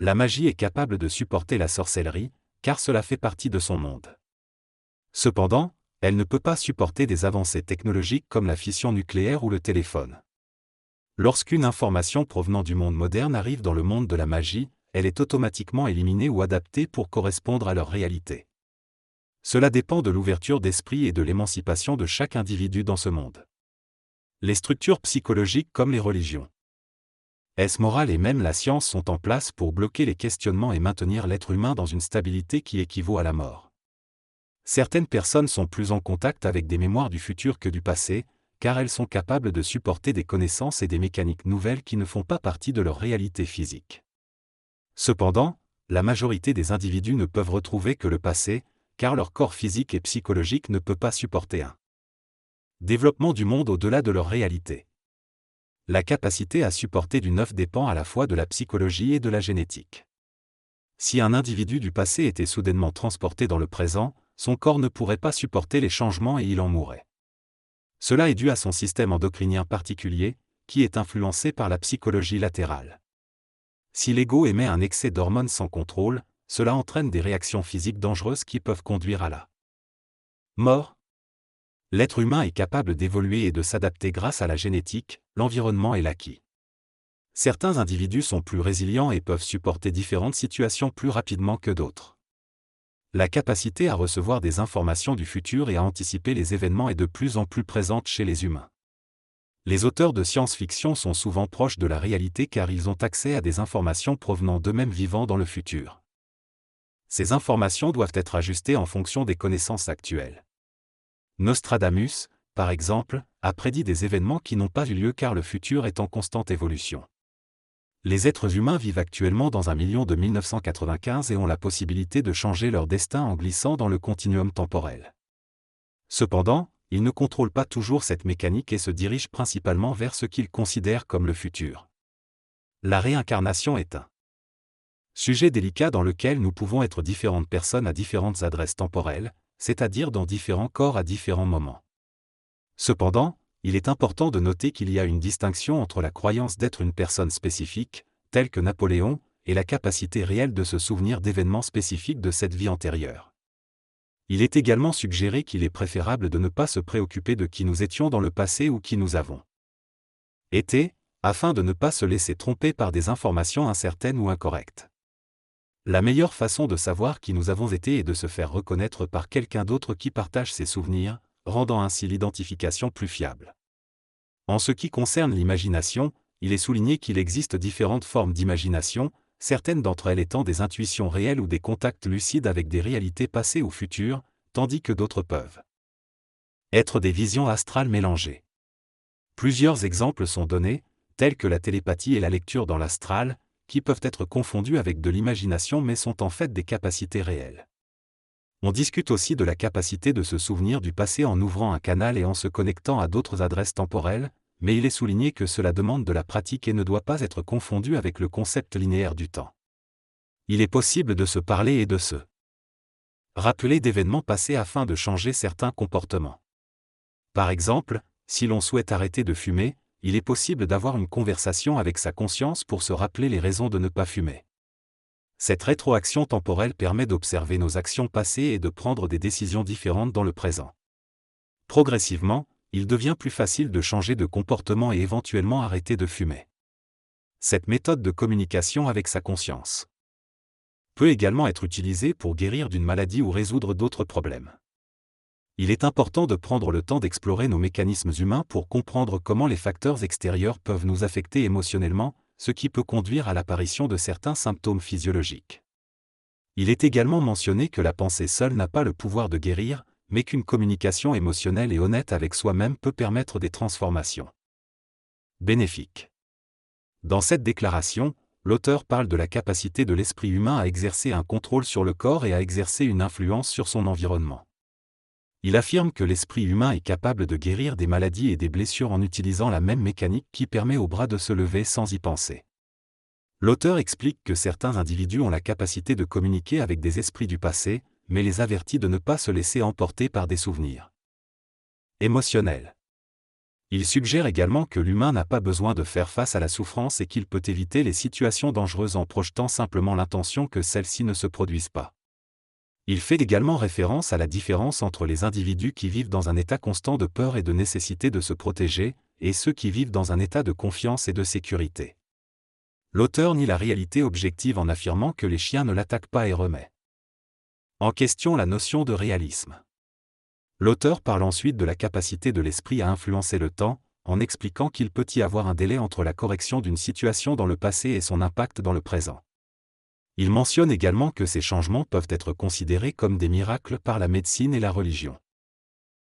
La magie est capable de supporter la sorcellerie, car cela fait partie de son monde. Cependant, elle ne peut pas supporter des avancées technologiques comme la fission nucléaire ou le téléphone. Lorsqu'une information provenant du monde moderne arrive dans le monde de la magie, elle est automatiquement éliminée ou adaptée pour correspondre à leur réalité. Cela dépend de l'ouverture d'esprit et de l'émancipation de chaque individu dans ce monde. Les structures psychologiques comme les religions, est-ce moral et même la science sont en place pour bloquer les questionnements et maintenir l'être humain dans une stabilité qui équivaut à la mort. Certaines personnes sont plus en contact avec des mémoires du futur que du passé, car elles sont capables de supporter des connaissances et des mécaniques nouvelles qui ne font pas partie de leur réalité physique. Cependant, la majorité des individus ne peuvent retrouver que le passé, car leur corps physique et psychologique ne peut pas supporter un développement du monde au-delà de leur réalité. La capacité à supporter du neuf dépend à la fois de la psychologie et de la génétique. Si un individu du passé était soudainement transporté dans le présent, son corps ne pourrait pas supporter les changements et il en mourrait. Cela est dû à son système endocrinien particulier, qui est influencé par la psychologie latérale. Si l'ego émet un excès d'hormones sans contrôle, cela entraîne des réactions physiques dangereuses qui peuvent conduire à la mort. L'être humain est capable d'évoluer et de s'adapter grâce à la génétique, l'environnement et l'acquis. Certains individus sont plus résilients et peuvent supporter différentes situations plus rapidement que d'autres. La capacité à recevoir des informations du futur et à anticiper les événements est de plus en plus présente chez les humains. Les auteurs de science-fiction sont souvent proches de la réalité car ils ont accès à des informations provenant d'eux-mêmes vivant dans le futur. Ces informations doivent être ajustées en fonction des connaissances actuelles. Nostradamus, par exemple, a prédit des événements qui n'ont pas eu lieu car le futur est en constante évolution. Les êtres humains vivent actuellement dans un million de 1995 et ont la possibilité de changer leur destin en glissant dans le continuum temporel. Cependant, ils ne contrôlent pas toujours cette mécanique et se dirigent principalement vers ce qu'ils considèrent comme le futur. La réincarnation est un sujet délicat dans lequel nous pouvons être différentes personnes à différentes adresses temporelles, c'est-à-dire dans différents corps à différents moments. Cependant, il est important de noter qu'il y a une distinction entre la croyance d'être une personne spécifique, telle que Napoléon, et la capacité réelle de se souvenir d'événements spécifiques de cette vie antérieure. Il est également suggéré qu'il est préférable de ne pas se préoccuper de qui nous étions dans le passé ou qui nous avons été, afin de ne pas se laisser tromper par des informations incertaines ou incorrectes. La meilleure façon de savoir qui nous avons été est de se faire reconnaître par quelqu'un d'autre qui partage ses souvenirs, rendant ainsi l'identification plus fiable. En ce qui concerne l'imagination, il est souligné qu'il existe différentes formes d'imagination, certaines d'entre elles étant des intuitions réelles ou des contacts lucides avec des réalités passées ou futures, tandis que d'autres peuvent être des visions astrales mélangées. Plusieurs exemples sont donnés, tels que la télépathie et la lecture dans l'astral, qui peuvent être confondus avec de l'imagination mais sont en fait des capacités réelles. On discute aussi de la capacité de se souvenir du passé en ouvrant un canal et en se connectant à d'autres adresses temporelles, mais il est souligné que cela demande de la pratique et ne doit pas être confondu avec le concept linéaire du temps. Il est possible de se parler et de se rappeler d'événements passés afin de changer certains comportements. Par exemple, si l'on souhaite arrêter de fumer, il est possible d'avoir une conversation avec sa conscience pour se rappeler les raisons de ne pas fumer. Cette rétroaction temporelle permet d'observer nos actions passées et de prendre des décisions différentes dans le présent. Progressivement, il devient plus facile de changer de comportement et éventuellement arrêter de fumer. Cette méthode de communication avec sa conscience peut également être utilisée pour guérir d'une maladie ou résoudre d'autres problèmes. Il est important de prendre le temps d'explorer nos mécanismes humains pour comprendre comment les facteurs extérieurs peuvent nous affecter émotionnellement, ce qui peut conduire à l'apparition de certains symptômes physiologiques. Il est également mentionné que la pensée seule n'a pas le pouvoir de guérir, mais qu'une communication émotionnelle et honnête avec soi-même peut permettre des transformations bénéfiques. Dans cette déclaration, l'auteur parle de la capacité de l'esprit humain à exercer un contrôle sur le corps et à exercer une influence sur son environnement. Il affirme que l'esprit humain est capable de guérir des maladies et des blessures en utilisant la même mécanique qui permet au bras de se lever sans y penser. L'auteur explique que certains individus ont la capacité de communiquer avec des esprits du passé, mais les avertit de ne pas se laisser emporter par des souvenirs émotionnels. Il suggère également que l'humain n'a pas besoin de faire face à la souffrance et qu'il peut éviter les situations dangereuses en projetant simplement l'intention que celles-ci ne se produisent pas. Il fait également référence à la différence entre les individus qui vivent dans un état constant de peur et de nécessité de se protéger, et ceux qui vivent dans un état de confiance et de sécurité. L'auteur nie la réalité objective en affirmant que les chiens ne l'attaquent pas et remet en question la notion de réalisme. L'auteur parle ensuite de la capacité de l'esprit à influencer le temps, en expliquant qu'il peut y avoir un délai entre la correction d'une situation dans le passé et son impact dans le présent. Il mentionne également que ces changements peuvent être considérés comme des miracles par la médecine et la religion.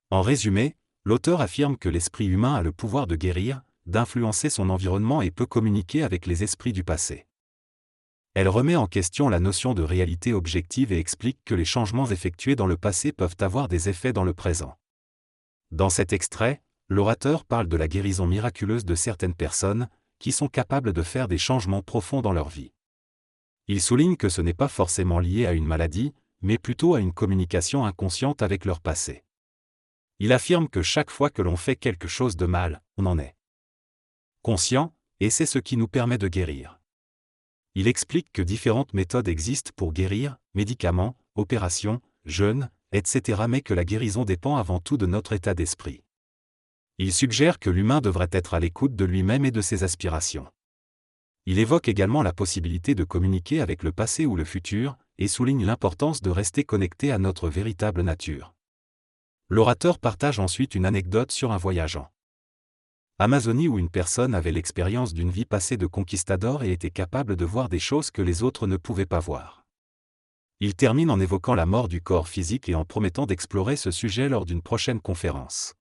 En résumé, l'auteur affirme que l'esprit humain a le pouvoir de guérir, d'influencer son environnement et peut communiquer avec les esprits du passé. Elle remet en question la notion de réalité objective et explique que les changements effectués dans le passé peuvent avoir des effets dans le présent. Dans cet extrait, l'orateur parle de la guérison miraculeuse de certaines personnes, qui sont capables de faire des changements profonds dans leur vie. Il souligne que ce n'est pas forcément lié à une maladie, mais plutôt à une communication inconsciente avec leur passé. Il affirme que chaque fois que l'on fait quelque chose de mal, on en est conscient, et c'est ce qui nous permet de guérir. Il explique que différentes méthodes existent pour guérir, médicaments, opérations, jeûnes, etc. mais que la guérison dépend avant tout de notre état d'esprit. Il suggère que l'humain devrait être à l'écoute de lui-même et de ses aspirations. Il évoque également la possibilité de communiquer avec le passé ou le futur, et souligne l'importance de rester connecté à notre véritable nature. L'orateur partage ensuite une anecdote sur un voyage en Amazonie où une personne avait l'expérience d'une vie passée de conquistador et était capable de voir des choses que les autres ne pouvaient pas voir. Il termine en évoquant la mort du corps physique et en promettant d'explorer ce sujet lors d'une prochaine conférence.